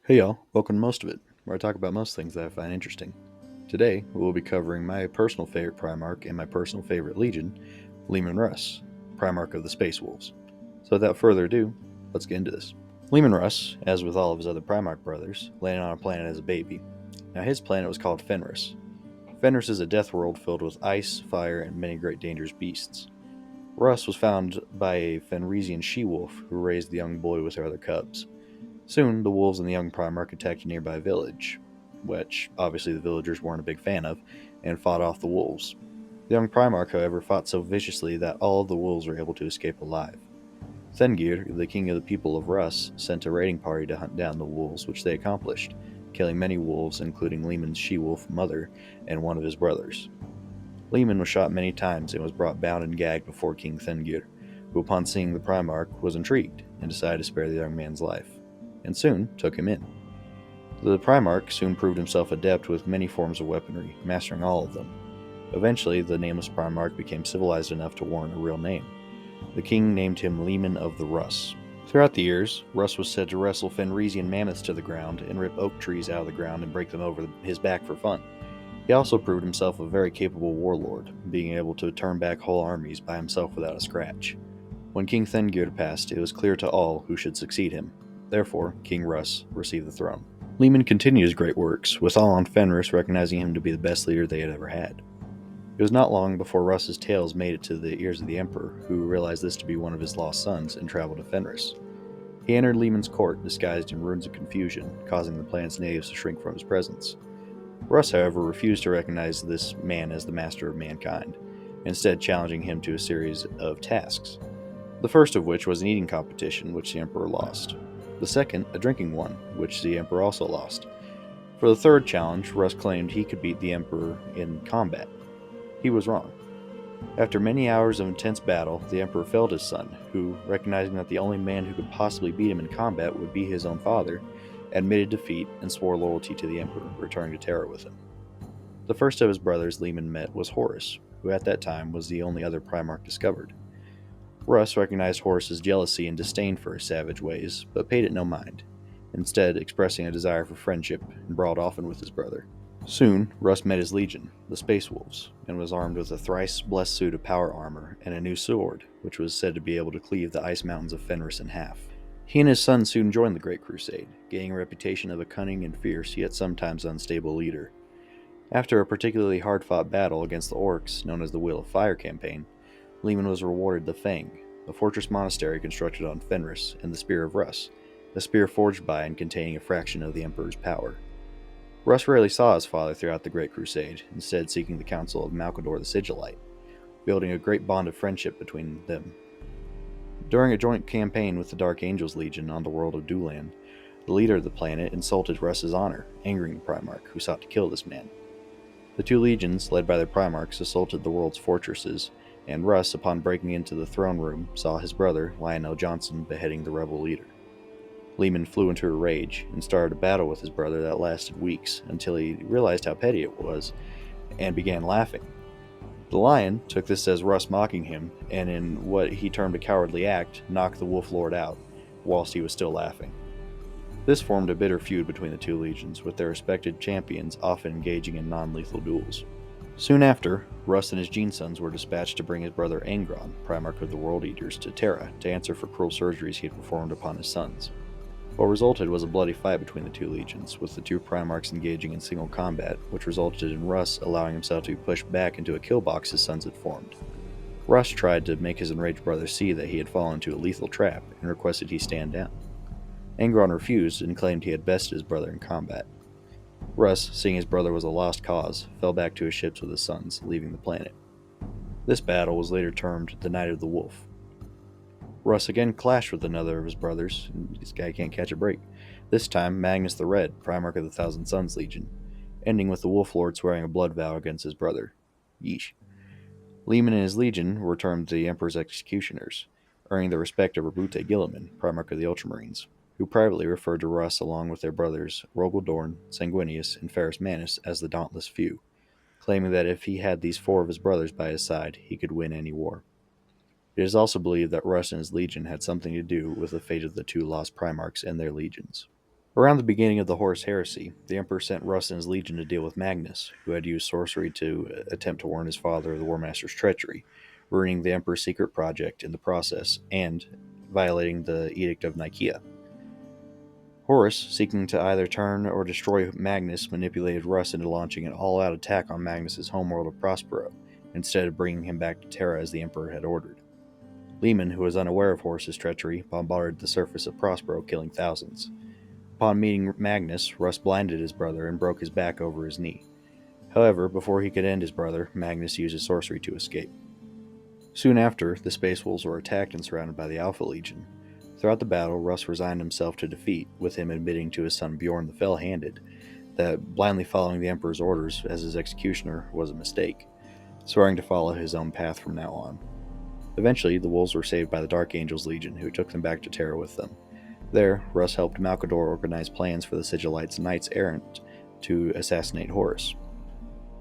Hey y'all, welcome to Most of It, where I talk about most things that I find interesting. Today, we will be covering my personal favorite Primarch and my personal favorite Legion, Leman Russ, Primarch of the Space Wolves. So without further ado, let's get into this. Leman Russ, as with all of his other Primarch brothers, landed on a planet as a baby. Now his planet was called Fenris. Fenris is a death world filled with ice, fire, and many great dangerous beasts. Russ was found by a Fenrisian she-wolf who raised the young boy with her other cubs. Soon, the wolves and the young Primarch attacked a nearby village, which obviously the villagers weren't a big fan of, and fought off the wolves. The young Primarch, however, fought so viciously that all of the wolves were able to escape alive. Thengir, the king of the people of Russ, sent a raiding party to hunt down the wolves, which they accomplished, killing many wolves, including Leman's she-wolf mother and one of his brothers. Leman was shot many times and was brought bound and gagged before King Thengir, who, upon seeing the Primarch, was intrigued and decided to spare the young man's life, and soon took him in. The Primarch soon proved himself adept with many forms of weaponry, mastering all of them. Eventually, the nameless Primarch became civilized enough to warrant a real name. The king named him Leman of the Russ. Throughout the years, Russ was said to wrestle Fenrisian mammoths to the ground and rip oak trees out of the ground and break them over his back for fun. He also proved himself a very capable warlord, being able to turn back whole armies by himself without a scratch. When King Thengir passed, it was clear to all who should succeed him. Therefore, King Russ received the throne. Leman continued his great works, with all on Fenris recognizing him to be the best leader they had ever had. It was not long before Russ's tales made it to the ears of the Emperor, who realized this to be one of his lost sons and traveled to Fenris. He entered Leman's court disguised in runes of confusion, causing the planet's natives to shrink from his presence. Russ, however, refused to recognize this man as the master of mankind, instead challenging him to a series of tasks. The first of which was an eating competition, which the Emperor lost. The second, a drinking one, which the Emperor also lost. For the third challenge, Russ claimed he could beat the Emperor in combat. He was wrong. After many hours of intense battle, the Emperor felled his son, who, recognizing that the only man who could possibly beat him in combat would be his own father, admitted defeat and swore loyalty to the Emperor, returning to Terra with him. The first of his brothers Leman met was Horus, who at that time was the only other Primarch discovered. Russ recognized Horus's jealousy and disdain for his savage ways, but paid it no mind, instead expressing a desire for friendship and brawled often with his brother. Soon, Russ met his legion, the Space Wolves, and was armed with a thrice-blessed suit of power armor and a new sword, which was said to be able to cleave the ice mountains of Fenris in half. He and his son soon joined the Great Crusade, gaining a reputation of a cunning and fierce yet sometimes unstable leader. After a particularly hard-fought battle against the Orcs, known as the Wheel of Fire campaign, Leman was rewarded the Fang, a fortress monastery constructed on Fenris, and the Spear of Russ, a spear forged by and containing a fraction of the Emperor's power. Russ rarely saw his father throughout the Great Crusade, instead seeking the counsel of Malcador the Sigillite, building a great bond of friendship between them. During a joint campaign with the Dark Angels Legion on the world of Dulan, the leader of the planet insulted Russ's honor, angering the Primarch, who sought to kill this man. The two legions, led by their Primarchs, assaulted the world's fortresses, and Russ, upon breaking into the throne room, saw his brother, Lionel Johnson, beheading the rebel leader. Leman flew into a rage and started a battle with his brother that lasted weeks until he realized how petty it was and began laughing. The lion took this as Russ mocking him, and in what he termed a cowardly act, knocked the Wolf Lord out, whilst he was still laughing. This formed a bitter feud between the two legions, with their respected champions often engaging in non-lethal duels. Soon after, Russ and his Genesons were dispatched to bring his brother Angron, Primarch of the World Eaters, to Terra to answer for cruel surgeries he had performed upon his sons. What resulted was a bloody fight between the two legions, with the two Primarchs engaging in single combat, which resulted in Russ allowing himself to be pushed back into a kill box his sons had formed. Russ tried to make his enraged brother see that he had fallen into a lethal trap and requested he stand down. Angron refused and claimed he had bested his brother in combat. Russ, seeing his brother was a lost cause, fell back to his ships with his sons, leaving the planet. This battle was later termed the Night of the Wolf. Russ again clashed with another of his brothers, and this guy can't catch a break, this time Magnus the Red, Primarch of the Thousand Suns Legion, ending with the Wolf Lord swearing a blood vow against his brother. Yeesh. Leman and his legion were termed the Emperor's Executioners, earning the respect of Rabute Gilliman, Primarch of the Ultramarines, who privately referred to Russ along with their brothers Rogaldorn, Sanguinius, and Ferrus Manus as the Dauntless Few, claiming that if he had these four of his brothers by his side, he could win any war. It is also believed that Russ and his legion had something to do with the fate of the two lost Primarchs and their legions. Around the beginning of the Horus Heresy, the Emperor sent Russ and his legion to deal with Magnus, who had used sorcery to attempt to warn his father of the War Master's treachery, ruining the Emperor's secret project in the process and violating the Edict of Nicaea. Horus, seeking to either turn or destroy Magnus, manipulated Russ into launching an all-out attack on Magnus's homeworld of Prospero, instead of bringing him back to Terra as the Emperor had ordered. Leman, who was unaware of Horus's treachery, bombarded the surface of Prospero, killing thousands. Upon meeting Magnus, Russ blinded his brother and broke his back over his knee. However, before he could end his brother, Magnus used his sorcery to escape. Soon after, the Space Wolves were attacked and surrounded by the Alpha Legion. Throughout the battle, Russ resigned himself to defeat, with him admitting to his son Bjorn the Fell-Handed that blindly following the Emperor's orders as his executioner was a mistake, swearing to follow his own path from now on. Eventually, the Wolves were saved by the Dark Angels Legion, who took them back to Terra with them. There, Russ helped Malcador organize plans for the Sigillites' Knights Errant to assassinate Horus.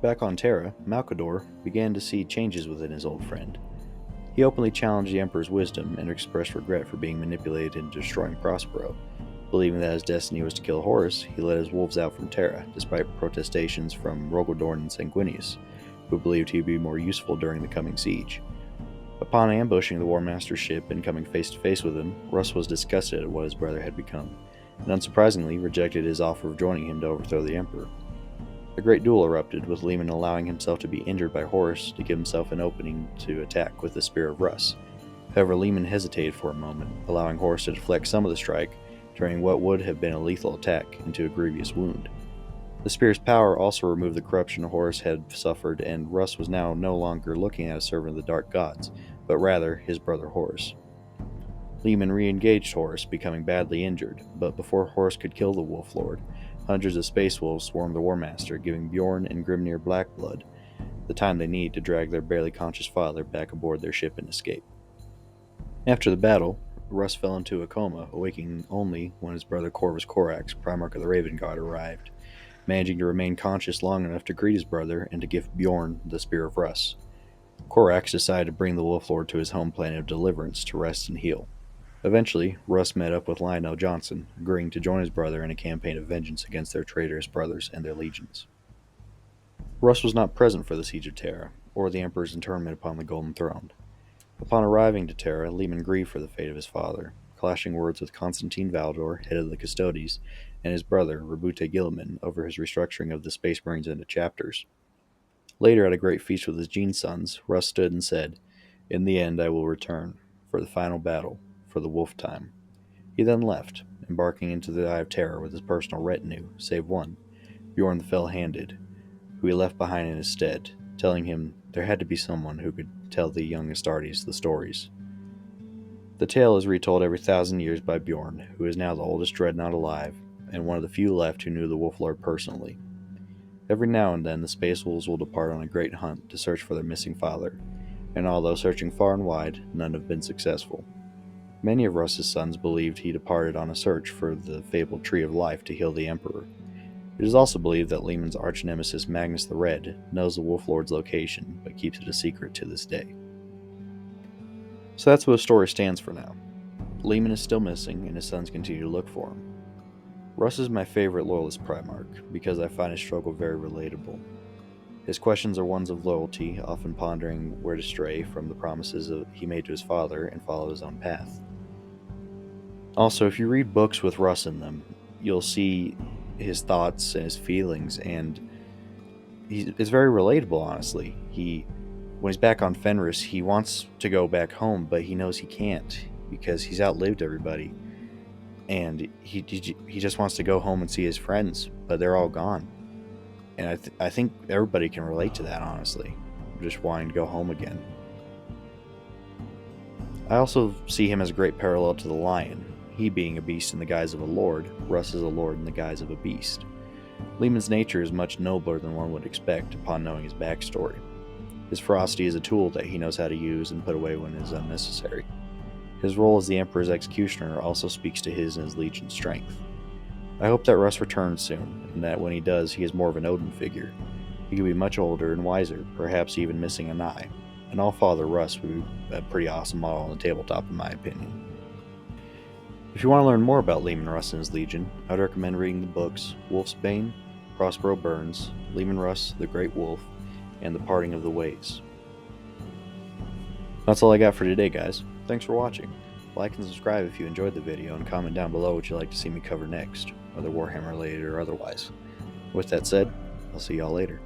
Back on Terra, Malcador began to see changes within his old friend. He openly challenged the Emperor's wisdom and expressed regret for being manipulated into destroying Prospero. Believing that his destiny was to kill Horus, he led his wolves out from Terra, despite protestations from Rogodorn and Sanguinius, who believed he would be more useful during the coming siege. Upon ambushing the War Master's ship and coming face to face with him, Russ was disgusted at what his brother had become, and unsurprisingly rejected his offer of joining him to overthrow the Emperor. A great duel erupted, with Leman allowing himself to be injured by Horus to give himself an opening to attack with the Spear of Russ. However, Leman hesitated for a moment, allowing Horus to deflect some of the strike, turning what would have been a lethal attack into a grievous wound. The spear's power also removed the corruption Horus had suffered, and Russ was now no longer looking at a servant of the Dark Gods, but rather his brother Horus. Leman re-engaged Horus, becoming badly injured, but before Horus could kill the Wolf Lord, hundreds of Space Wolves swarmed the War Master, giving Bjorn and Grimnir Blackblood the time they need to drag their barely conscious father back aboard their ship and escape. After the battle, Russ fell into a coma, awaking only when his brother Corvus Corax, Primarch of the Raven Guard, arrived, managing to remain conscious long enough to greet his brother and to give Bjorn the Spear of Russ. Corax decided to bring the Wolf Lord to his home planet of Deliverance to rest and heal. Eventually, Russ met up with Lionel Johnson, agreeing to join his brother in a campaign of vengeance against their traitorous brothers and their legions. Russ was not present for the Siege of Terra, or the Emperor's internment upon the Golden Throne. Upon arriving to Terra, Leman grieved for the fate of his father, clashing words with Constantine Valdor, head of the Custodes, and his brother, Rabute Gilliman, over his restructuring of the Space Marines into chapters. Later, at a great feast with his Gene sons, Russ stood and said, "In the end I will return, for the final battle, for the Wolf Time." He then left, embarking into the Eye of Terror with his personal retinue, save one, Bjorn the Fell-Handed, who he left behind in his stead, telling him there had to be someone who could tell the young Astartes the stories. The tale is retold every 1,000 years by Bjorn, who is now the oldest dreadnought alive, and one of the few left who knew the Wolf Lord personally. Every now and then the Space Wolves will depart on a great hunt to search for their missing father, and although searching far and wide, none have been successful. Many of Russ's sons believed he departed on a search for the fabled Tree of Life to heal the Emperor. It is also believed that Leman's arch-nemesis Magnus the Red knows the Wolf Lord's location, but keeps it a secret to this day. So that's what the story stands for now. Leman is still missing, and his sons continue to look for him. Russ is my favorite Loyalist Primarch, because I find his struggle very relatable. His questions are ones of loyalty, often pondering where to stray from the promises he made to his father and follow his own path. Also, if you read books with Russ in them, you'll see his thoughts and his feelings, and it's very relatable, honestly. When he's back on Fenris, he wants to go back home, but he knows he can't because he's outlived everybody. And he just wants to go home and see his friends, but they're all gone. And I think everybody can relate to that, honestly. Just wanting to go home again. I also see him as a great parallel to the Lion. He being a beast in the guise of a lord, Russ is a lord in the guise of a beast. Leman's nature is much nobler than one would expect upon knowing his backstory. His ferocity is a tool that he knows how to use and put away when it is unnecessary. His role as the Emperor's executioner also speaks to his and his legion's strength. I hope that Russ returns soon, and that when he does, he is more of an Odin figure. He could be much older and wiser, perhaps even missing an eye. An All-Father Russ would be a pretty awesome model on the tabletop, in my opinion. If you want to learn more about Leman Russ and his Legion, I'd recommend reading the books Wolfsbane, Prospero Burns, Leman Russ, the Great Wolf, and The Parting of the Ways. That's all I got for today, guys. Thanks for watching. Like and subscribe if you enjoyed the video, and comment down below what you'd like to see me cover next, whether Warhammer related or otherwise. With that said, I'll see y'all later.